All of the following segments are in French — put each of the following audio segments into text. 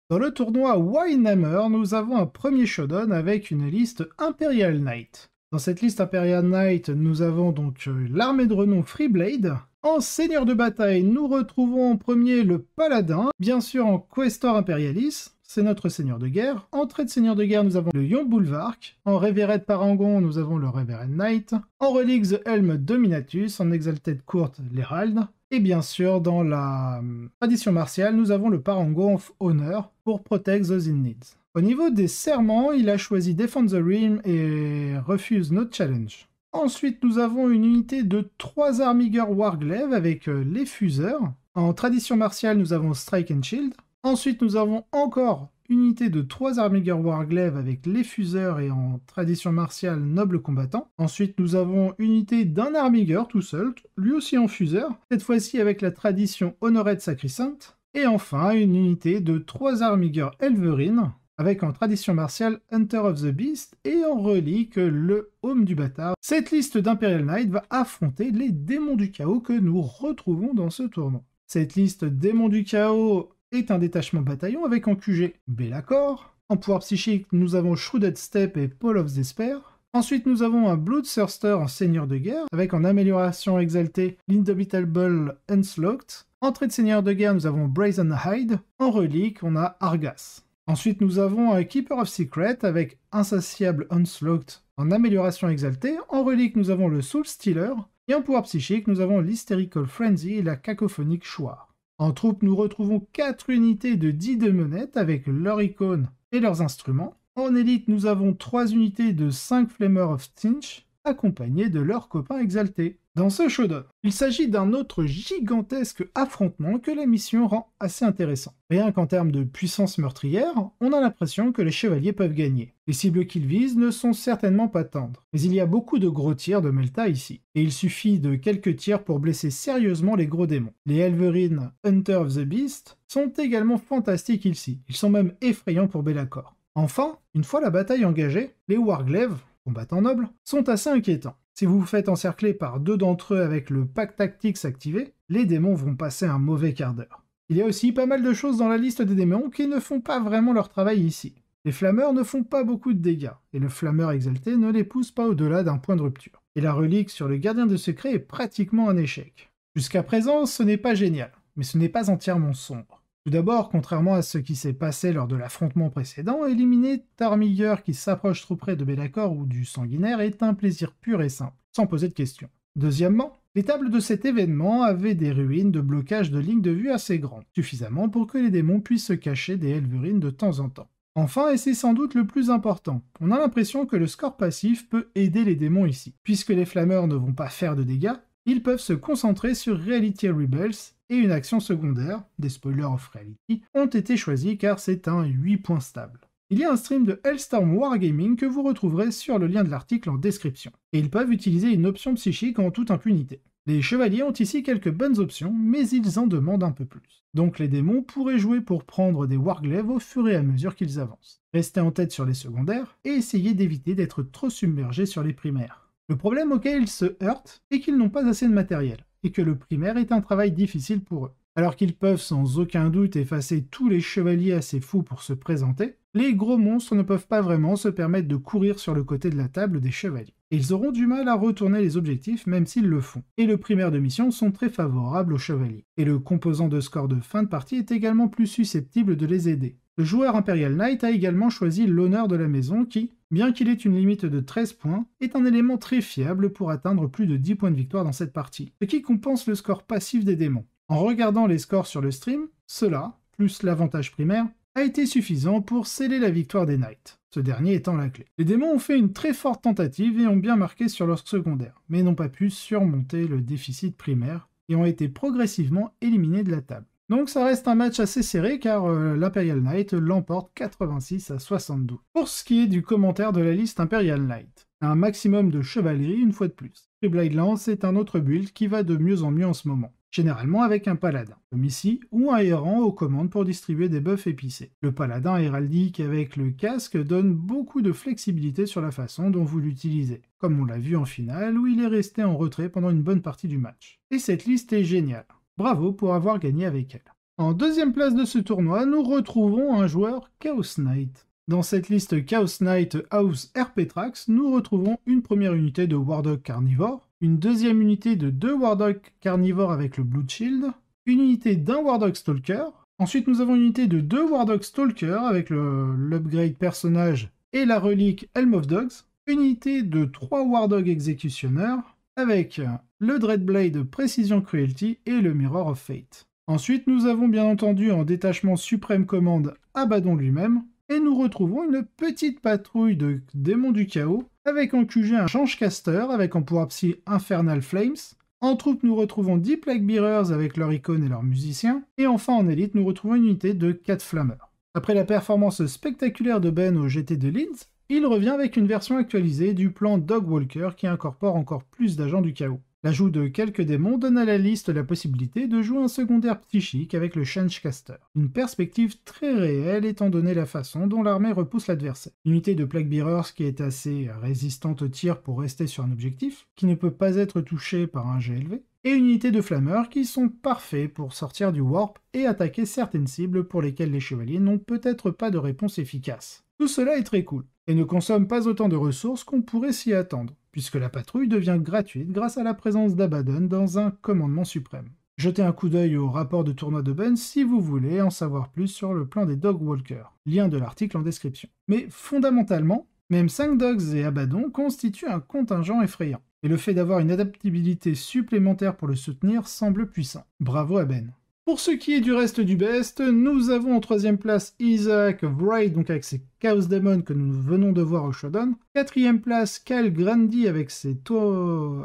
Dans le tournoi Winehammer, nous avons un premier showdown avec une liste Imperial Knight. Dans cette liste Imperial Knight, nous avons donc l'armée de renom Freeblade. En seigneur de bataille, nous retrouvons en premier le Paladin, bien sûr en Questor Imperialis, c'est notre seigneur de guerre. En trait de seigneur de guerre, nous avons le Yon Bulwark. En Revered Parangon, nous avons le Revered Knight. En relique, The Helm Dominatus. En Exalted Court, l'Herald. Et bien sûr, dans la tradition martiale, nous avons le Parangon of Honor pour Protect those in need. Au niveau des serments, il a choisi Defend the Realm et Refuse no Challenge. Ensuite, nous avons une unité de 3 Armiger Warglaive avec les fuseurs. En tradition martiale, nous avons Strike and Shield. Ensuite, nous avons encore une unité de 3 Armiger Warglaive avec les fuseurs et en tradition martiale noble combattant. Ensuite, nous avons une unité d'un Armiger tout seul, lui aussi en fuseur, cette fois-ci avec la tradition Honored Sacrisant. Et enfin, une unité de 3 Armiger Elverine, avec en tradition martiale Hunter of the Beast et en relique le Home du Bâtard. Cette liste d'Imperial Knight va affronter les démons du chaos que nous retrouvons dans ce tournoi. Cette liste démons du chaos est un détachement bataillon avec en QG Be'lakor. En pouvoir psychique, nous avons Shrouded Steppe et Paul of Despair. Ensuite, nous avons un Bloodthirster en seigneur de guerre, avec en amélioration exaltée l'Indomitable Onslaught. En trait de seigneur de guerre, nous avons Brazen Hide. En relique, on a Argas. Ensuite, nous avons un Keeper of Secret avec Insatiable Onslaught en amélioration exaltée. En relique, nous avons le Soul Stealer. Et en pouvoir psychique, nous avons l'Hysterical Frenzy et la Cacophonic Shoar. En troupe, nous retrouvons 4 unités de 10 démonettes avec leurs icônes et leurs instruments. En élite, nous avons 3 unités de 5 Flamer of Stinch, accompagnées de leurs copains exaltés. Dans ce showdown, il s'agit d'un autre gigantesque affrontement que la mission rend assez intéressant. Rien qu'en termes de puissance meurtrière, on a l'impression que les chevaliers peuvent gagner. Les cibles qu'ils visent ne sont certainement pas tendres, mais il y a beaucoup de gros tirs de Melta ici, et il suffit de quelques tirs pour blesser sérieusement les gros démons. Les Elverine Hunter of the Beast sont également fantastiques ici, ils sont même effrayants pour Be'lakor. Enfin, une fois la bataille engagée, les Warglaive, combattants nobles, sont assez inquiétants. Si vous vous faites encercler par 2 d'entre eux avec le Pack Tactics activé, les démons vont passer un mauvais quart d'heure. Il y a aussi pas mal de choses dans la liste des démons qui ne font pas vraiment leur travail ici. Les flammeurs ne font pas beaucoup de dégâts, et le flammeur exalté ne les pousse pas au-delà d'un point de rupture. Et la relique sur le gardien de secret est pratiquement un échec. Jusqu'à présent, ce n'est pas génial, mais ce n'est pas entièrement sombre. Tout d'abord, contrairement à ce qui s'est passé lors de l'affrontement précédent, éliminer Tarmigger qui s'approche trop près de Be'lakor ou du sanguinaire est un plaisir pur et simple, sans poser de questions. Deuxièmement, les tables de cet événement avaient des ruines de blocage de lignes de vue assez grandes, suffisamment pour que les démons puissent se cacher des Elverine de temps en temps. Enfin, et c'est sans doute le plus important, on a l'impression que le score passif peut aider les démons ici. Puisque les flammeurs ne vont pas faire de dégâts, ils peuvent se concentrer sur Reality Rebels et une action secondaire, des spoilers of Reality, ont été choisis car c'est un 8 points stable. Il y a un stream de Hellstorm Wargaming que vous retrouverez sur le lien de l'article en description, et ils peuvent utiliser une option psychique en toute impunité. Les chevaliers ont ici quelques bonnes options, mais ils en demandent un peu plus. Donc les démons pourraient jouer pour prendre des Warglaive au fur et à mesure qu'ils avancent. Restez en tête sur les secondaires, et essayez d'éviter d'être trop submergés sur les primaires. Le problème auquel ils se heurtent est qu'ils n'ont pas assez de matériel, et que le primaire est un travail difficile pour eux. Alors qu'ils peuvent sans aucun doute effacer tous les chevaliers assez fous pour se présenter, les gros monstres ne peuvent pas vraiment se permettre de courir sur le côté de la table des chevaliers. Et ils auront du mal à retourner les objectifs même s'ils le font. Et le primaire de mission sont très favorables aux chevaliers. Et le composant de score de fin de partie est également plus susceptible de les aider. Le joueur Imperial Knight a également choisi l'honneur de la maison qui, bien qu'il ait une limite de 13 points, est un élément très fiable pour atteindre plus de 10 points de victoire dans cette partie, ce qui compense le score passif des démons. En regardant les scores sur le stream, cela, plus l'avantage primaire, a été suffisant pour sceller la victoire des Knights, ce dernier étant la clé. Les démons ont fait une très forte tentative et ont bien marqué sur leur secondaire, mais n'ont pas pu surmonter le déficit primaire et ont été progressivement éliminés de la table. Donc ça reste un match assez serré car l'Imperial Knight l'emporte 86 à 72. Pour ce qui est du commentaire de la liste Imperial Knight, un maximum de chevalerie une fois de plus. Freeblade Lance est un autre build qui va de mieux en mieux en ce moment, généralement avec un paladin, comme ici, ou un errant aux commandes pour distribuer des buffs épicés. Le paladin héraldique avec le casque donne beaucoup de flexibilité sur la façon dont vous l'utilisez, comme on l'a vu en finale où il est resté en retrait pendant une bonne partie du match. Et cette liste est géniale. Bravo pour avoir gagné avec elle. En deuxième place de ce tournoi, nous retrouvons un joueur Chaos Knight. Dans cette liste Chaos Knight House RP Trax, nous retrouvons une première unité de Wardog Carnivore, une deuxième unité de 2 Wardog Carnivore avec le Blood Shield, une unité d'un Wardog Stalker, ensuite nous avons une unité de 2 Wardog Stalker avec l'upgrade personnage et la relique Helm of Dogs, une unité de 3 Wardog Exécutionneurs avec le Dreadblade Précision Cruelty et le Mirror of Fate. Ensuite, nous avons bien entendu en détachement Suprême Command Abaddon lui-même, et nous retrouvons une petite patrouille de démons du chaos, avec en QG un Changecaster avec en pouvoir psy Infernal Flames. En troupe, nous retrouvons 10 Plaguebearers avec leurs icônes et leurs musiciens, et enfin en élite, nous retrouvons une unité de 4 Flammeurs. Après la performance spectaculaire de Ben au GT de Linz, il revient avec une version actualisée du plan Dogwalker qui incorpore encore plus d'agents du chaos. L'ajout de quelques démons donne à la liste la possibilité de jouer un secondaire psychique avec le Changecaster. Une perspective très réelle étant donné la façon dont l'armée repousse l'adversaire. L'unité de Plaguebearers qui est assez résistante au tir pour rester sur un objectif, qui ne peut pas être touché par un jet élevé, et une unité de flammeurs qui sont parfaits pour sortir du warp et attaquer certaines cibles pour lesquelles les chevaliers n'ont peut-être pas de réponse efficace. Tout cela est très cool, et ne consomme pas autant de ressources qu'on pourrait s'y attendre, puisque la patrouille devient gratuite grâce à la présence d'Abaddon dans un commandement suprême. Jetez un coup d'œil au rapport de tournoi de Ben si vous voulez en savoir plus sur le plan des Dogwalkers, lien de l'article en description. Mais fondamentalement, même 5 Dogs et Abaddon constituent un contingent effrayant, et le fait d'avoir une adaptabilité supplémentaire pour le soutenir semble puissant. Bravo à Ben. Pour ce qui est du reste du best, nous avons en troisième place Isaac Wright, donc avec ses Chaos Demon que nous venons de voir au Shodown. Quatrième place, Kyle Grandy avec ses taux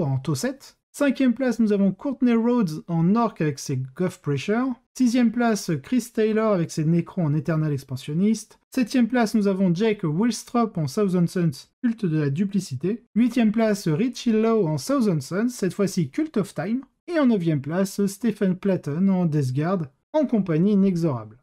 en taux 7. Cinquième place, nous avons Courtney Rhodes en Orc avec ses Guff Pressure. Sixième place, Chris Taylor avec ses Necrons en Eternal Expansionniste. Septième place, nous avons Jake Willstrop en Thousand Suns, Culte de la Duplicité. Huitième place, Richie Lowe en Thousand Suns, cette fois-ci Cult of Time. Et en 9e place, Stephen Platon en Death Guard, en compagnie inexorable.